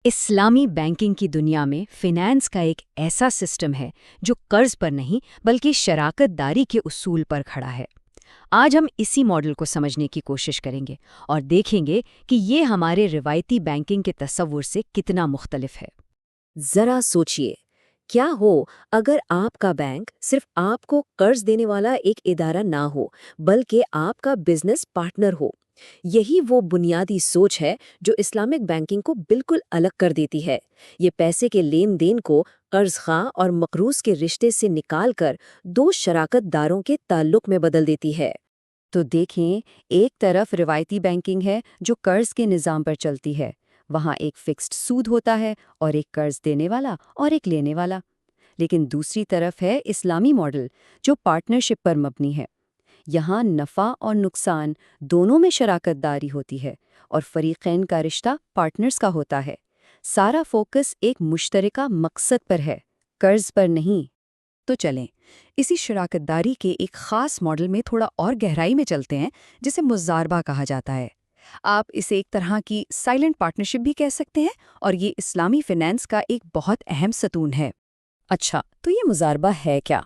इस्लामी banking की दुनिया में फिनैंस का एक ऐसा सिस्टम है जो कर्ज पर नहीं बल्कि शराकत दारी के उसूल पर खड़ा है। आज हम इसी मॉडल को समझने की कोशिश करेंगे और देखेंगे कि ये हमारे रिवायती बैंकिंग के तस्वुर से कितना मुख्तलिफ है। जरा सोचिए, क्या हो अगर आपका बैंक सिर्फ आपको कर्ज देने वाला एक इदारा ना हो, बल्कि आपका बिजनेस पार्टनर हो। यही वो बुनियादी सोच है जो इस्लामिक बैंकिंग को बिल्कुल अलग कर देती है। ये पैसे के लेन देन को कर्ज खा और मकरूज के रिश्ते से निकालकर दो शराकत दारों के ताल्लुक में बदल देती है। तो देखें, एक तरफ रिवायती बैंकिंग है जो कर्ज के निज़ाम पर चलती है। वहाँ एक फिक्स्ड सूद होता है और एक कर्ज देने वाला और एक लेने वाला। लेकिन दूसरी तरफ है इस्लामी मॉडल जो पार्टनरशिप पर मबनी है। यहाँ नफ़ा और नुकसान दोनों में शराकतदारी होती है और फरीक़ैन का रिश्ता पार्टनर्स का होता है। सारा फोकस एक मुश्तरका मकसद पर है, कर्ज पर नहीं। तो चलें, इसी शराकतदारी के एक ख़ास मॉडल में थोड़ा और गहराई में चलते हैं, जिसे मुज़ारबा कहा जाता है। आप इसे एक तरह की साइलेंट पार्टनरशिप भी कह सकते हैं और ये इस्लामी फिनेंस का एक बहुत अहम सतून है। अच्छा, तो ये मुज़ारबा है क्या?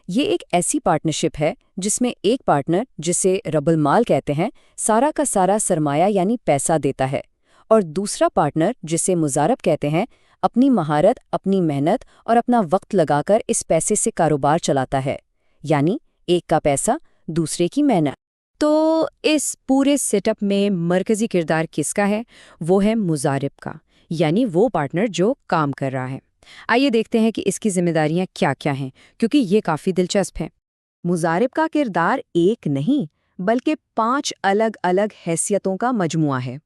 ये एक ऐसी पार्टनरशिप है जिसमें एक पार्टनर, जिसे रब्बुल माल कहते हैं, सारा का सारा सरमाया यानी पैसा देता है, और दूसरा पार्टनर, जिसे मुज़ारब कहते हैं, अपनी महारत, अपनी मेहनत और अपना वक्त लगाकर इस पैसे से कारोबार चलाता है। यानी एक का पैसा, दूसरे की मेहनत। तो इस पूरे सेटअप में मरकज़ी किरदार किसका है? वो है मुज़ारिब का, यानी वो पार्टनर जो काम कर रहा है। आइए देखते हैं कि इसकी जिम्मेदारियां क्या-क्या हैं, क्योंकि ये काफ़ी दिलचस्प है। मुज़ारिब का किरदार एक नहीं, बल्कि 5 अलग-अलग हैसियतों का मजमुआ है।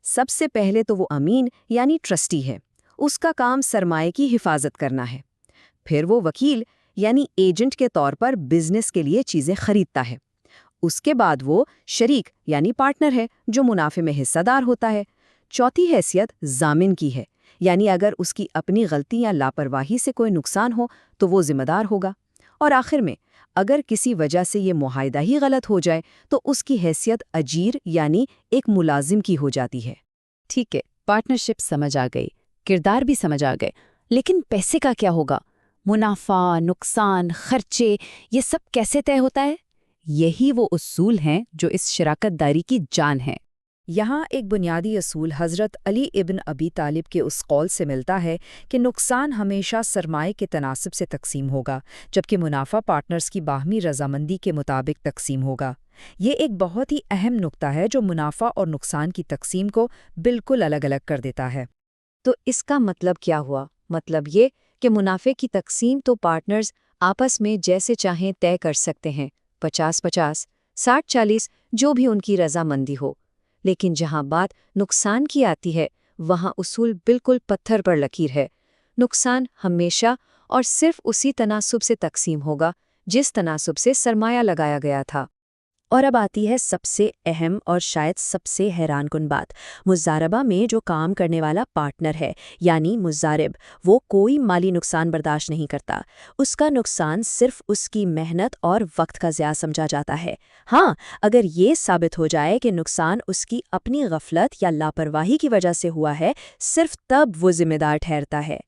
सबसे पहले तो वो अमीन यानी ट्रस्टी है। उसका काम सरमाए की हिफाजत करना है। फिर वो वकील यानी एजेंट के तौर पर बिजनेस के लिए चीज़ें खरीदता है। उसके बाद वो शरीक यानी पार्टनर है जो मुनाफे में हिस्सादार होता है। चौथी हैसियत जामिन की है, यानी अगर उसकी अपनी गलती या लापरवाही से कोई नुकसान हो तो वो जिम्मेदार होगा। और आखिर में, अगर किसी वजह से ये मुआहदा ही गलत हो जाए तो उसकी हैसियत अजीर यानी एक मुलाजिम की हो जाती है। ठीक है, पार्टनरशिप समझ आ गई, किरदार भी समझ आ गए, लेकिन पैसे का क्या होगा? मुनाफा, नुकसान, खर्चे, ये सब कैसे तय होता है? यही वो उसूल हैं जो इस शराकतदारी की जान है। यहाँ एक बुनियादी असूल हज़रत अली इब्न अबी तालिब के उस कौल से मिलता है कि नुकसान हमेशा सरमाए के तनासिब से तकसीम होगा, जबकि मुनाफा पार्टनर्स की बाहमी रजामंदी के मुताबिक तकसीम होगा। ये एक बहुत ही अहम नुक्ता है जो मुनाफा और नुकसान की तकसीम को बिल्कुल अलग-अलग कर देता है। तो इसका मतलब क्या हुआ? मतलब ये कि मुनाफे की तकसीम तो पार्टनर्स आपस में जैसे चाहें तय कर सकते हैं, 50-50, 60-40, जो भी उनकी रजामंदी हो। लेकिन जहां बात नुकसान की आती है, वहां उसूल बिल्कुल पत्थर पर लकीर है। नुकसान हमेशा और सिर्फ उसी तनासुब से तकसीम होगा जिस तनासुब से सरमाया लगाया गया था। और अब आती है सबसे अहम और शायद सबसे हैरानकुन बात। मुज़ारबा में जो काम करने वाला पार्टनर है, यानी मुज़ारिब, वो कोई माली नुकसान बर्दाश्त नहीं करता। उसका नुकसान सिर्फ उसकी मेहनत और वक्त का ज़िया समझा जाता है। हाँ, अगर ये साबित हो जाए कि नुकसान उसकी अपनी गफलत या लापरवाही की वजह से हुआ है, सिर्फ तब वो जिम्मेदार ठहरता है।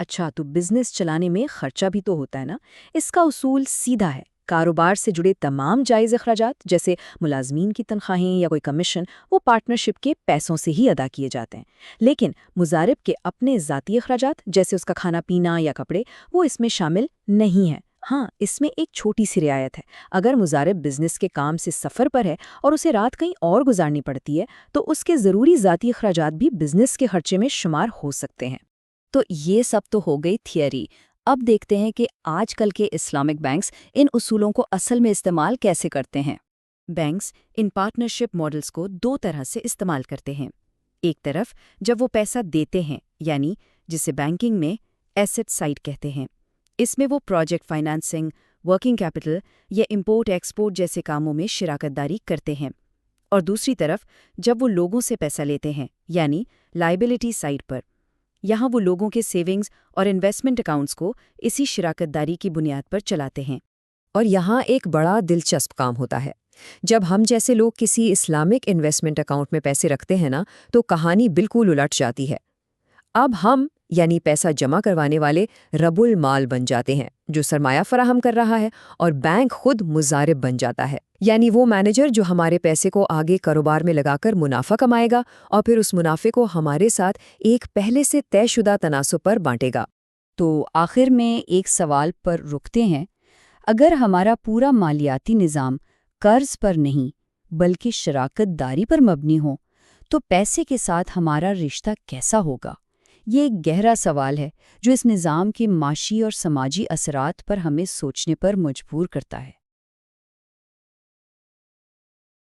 अच्छा, तो बिजनेस चलाने में खर्चा भी तो होता है ना? इसका उसूल सीधा है। कारोबार से जुड़े तमाम जायज़ अखराजात, जैसे मुलाजमीन की तनख्वाहें या कोई कमीशन, वो पार्टनरशिप के पैसों से ही अदा किए जाते हैं। लेकिन मुज़ारिब के अपने ज़ाती अखराजात, जैसे उसका खाना पीना या कपड़े, वो इसमें शामिल नहीं हैं। हाँ, इसमें एक छोटी सी रियायत है। अगर मुज़ारिब बिजनेस के काम से सफ़र पर है और उसे रात कहीं और गुजारनी पड़ती है, तो उसके ज़रूरी ज़ाती अखराजात भी बिजनेस के खर्चे में शुमार हो सकते हैं। तो ये सब तो हो गई थियरी। अब देखते हैं कि आजकल के इस्लामिक बैंक्स इन उसूलों को असल में इस्तेमाल कैसे करते हैं। बैंक्स इन पार्टनरशिप मॉडल्स को दो तरह से इस्तेमाल करते हैं। एक तरफ जब वो पैसा देते हैं, यानी जिसे बैंकिंग में एसेट साइड कहते हैं। इसमें वो प्रोजेक्ट फाइनेंसिंग, वर्किंग कैपिटल या इंपोर्ट एक्सपोर्ट जैसे कामों में शिराकतदारी करते हैं। और दूसरी तरफ जब वो लोगों से पैसा लेते हैं, यानी लाइबिलिटी साइड पर, यहाँ वो लोगों के सेविंग्स और इन्वेस्टमेंट अकाउंट्स को इसी शराकतदारी की बुनियाद पर चलाते हैं। और यहाँ एक बड़ा दिलचस्प काम होता है। जब हम जैसे लोग किसी इस्लामिक इन्वेस्टमेंट अकाउंट में पैसे रखते हैं ना, तो कहानी बिल्कुल उलट जाती है। اب ہم یعنی پیسہ جمع کروانے والے رب المال بن جاتے ہیں جو سرمایہ فراہم کر رہا ہے، اور بینک خود مضارب بن جاتا ہے، یعنی وہ مینیجر جو ہمارے پیسے کو آگے کاروبار میں لگا کر منافع کمائے گا اور پھر اس منافع کو ہمارے ساتھ ایک پہلے سے طے شدہ تناسب پر بانٹے گا۔ تو آخر میں ایک سوال پر رکتے ہیں، اگر ہمارا پورا مالیاتی نظام قرض پر نہیں بلکہ شراکت داری پر مبنی ہو تو پیسے کے ساتھ ہمارا رشتہ کیسا ہوگا؟ یہ ایک گہرا سوال ہے جو اس نظام کے معاشی اور سماجی اثرات پر ہمیں سوچنے پر مجبور کرتا ہے۔